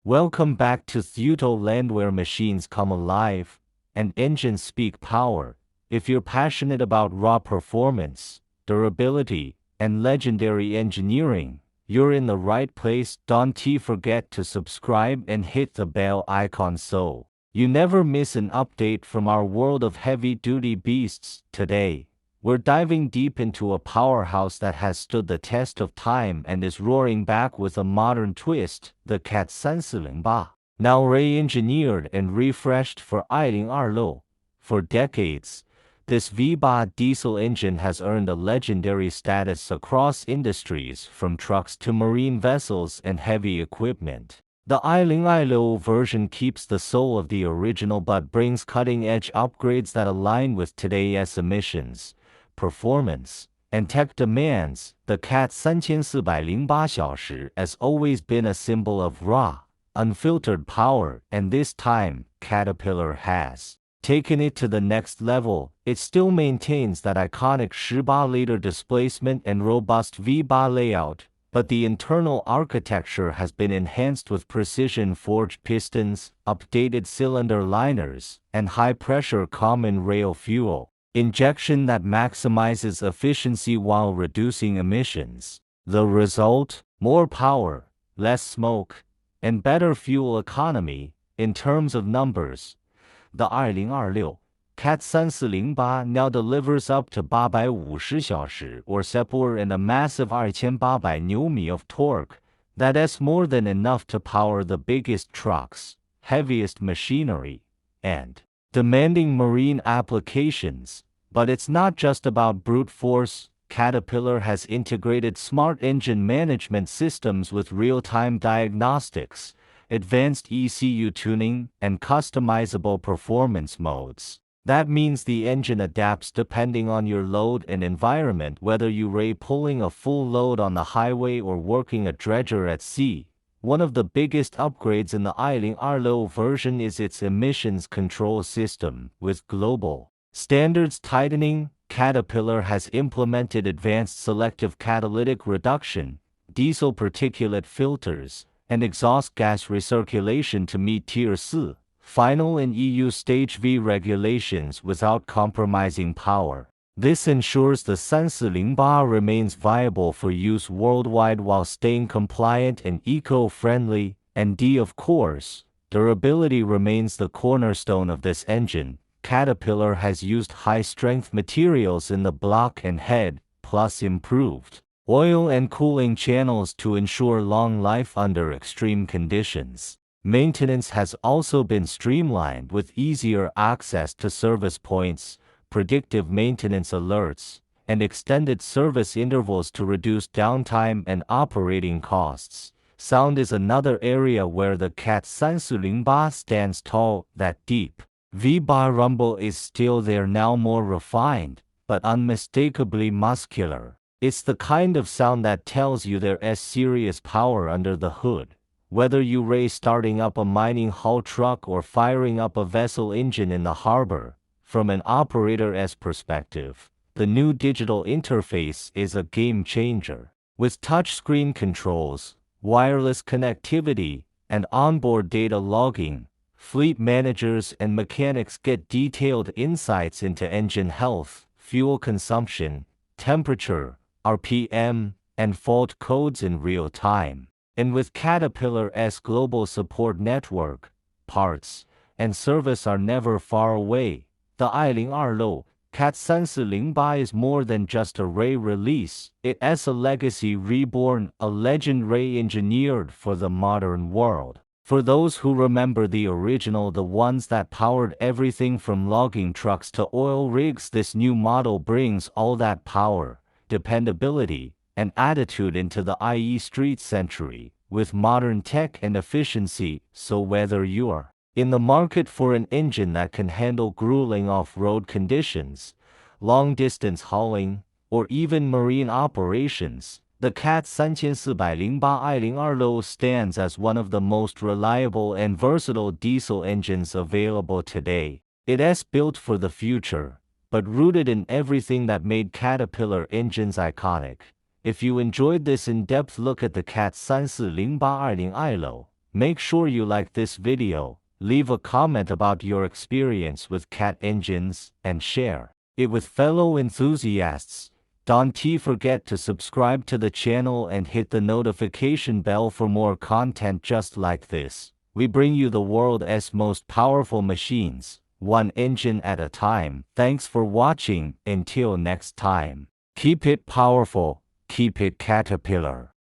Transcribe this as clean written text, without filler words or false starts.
Welcome back to Thuto Land where machines come alive and engines speak power. If you're passionate about raw performance, durability, and legendary engineering, you're in the right place. Don't forget to subscribe and hit the bell icon so you never miss an update from our world of heavy-duty beasts. Today, we're diving deep into a powerhouse that has stood the test of time and is roaring back with a modern twist, the CAT 340. Now re-engineered and refreshed for 2026. For decades, this V8 diesel engine has earned a legendary status across industries from trucks to marine vessels and heavy equipment. The 2026 version keeps the soul of the original but brings cutting-edge upgrades that align with today's emissions, performance, and tech demands. The CAT 340 has always been a symbol of raw, unfiltered power, and this time, Caterpillar has taken it to the next level. It still maintains that iconic 18-liter displacement and robust V8 layout, but the internal architecture has been enhanced with precision-forged pistons, updated cylinder liners, and high-pressure common rail fuel injection that maximizes efficiency while reducing emissions. The result? More power, less smoke, and better fuel economy. In terms of numbers, the 2026 CAT 340 now delivers up to 850 小时 or sepor and a massive 2800 Nm of torque. That's more than enough to power the biggest trucks, heaviest machinery, and demanding marine applications. But it's not just about brute force. Caterpillar has integrated smart engine management systems with real-time diagnostics, advanced ECU tuning, and customizable performance modes. That means the engine adapts depending on your load and environment, whether you're pulling a full load on the highway or working a dredger at sea. One of the biggest upgrades in the 2026 version is its emissions control system. With global standards tightening, Caterpillar has implemented advanced selective catalytic reduction, diesel particulate filters, and exhaust gas recirculation to meet Tier 4, final and EU Stage V regulations without compromising power. This ensures the 340 remains viable for use worldwide while staying compliant and eco-friendly. And of course, durability remains the cornerstone of this engine. Caterpillar has used high-strength materials in the block and head, plus improved oil and cooling channels to ensure long life under extreme conditions. Maintenance has also been streamlined with easier access to service points, predictive maintenance alerts, and extended service intervals to reduce downtime and operating costs. Sound is another area where the CAT 340 stands tall. That deep V-bar rumble is still there, now more refined, but unmistakably muscular. It's the kind of sound that tells you there's serious power under the hood. Whether you're starting up a mining haul truck or firing up a vessel engine in the harbor, from an operator's perspective, the new digital interface is a game changer. With touchscreen controls, wireless connectivity, and onboard data logging, fleet managers and mechanics get detailed insights into engine health, fuel consumption, temperature, RPM, and fault codes in real time. And with Caterpillar's global support network, parts and service are never far away. The 2026 CAT 340 is more than just a re-release. It's a legacy reborn, a legend re-engineered for the modern world. For those who remember the original, the ones that powered everything from logging trucks to oil rigs, this new model brings all that power, dependability, and attitude into the IE street century, with modern tech and efficiency. So whether you're in the market for an engine that can handle grueling off-road conditions, long-distance hauling, or even marine operations, the CAT 340 2026 stands as one of the most reliable and versatile diesel engines available today. It's built for the future, but rooted in everything that made Caterpillar engines iconic. If you enjoyed this in-depth look at the CAT 340 2026, Make sure you like this video, leave a comment about your experience with cat engines, and share it with fellow enthusiasts. Don't forget to subscribe to the channel and hit the notification bell for more content just like this. We bring you the world's most powerful machines, one engine at a time. Thanks for watching. Until next time. Keep it powerful, keep it caterpillar.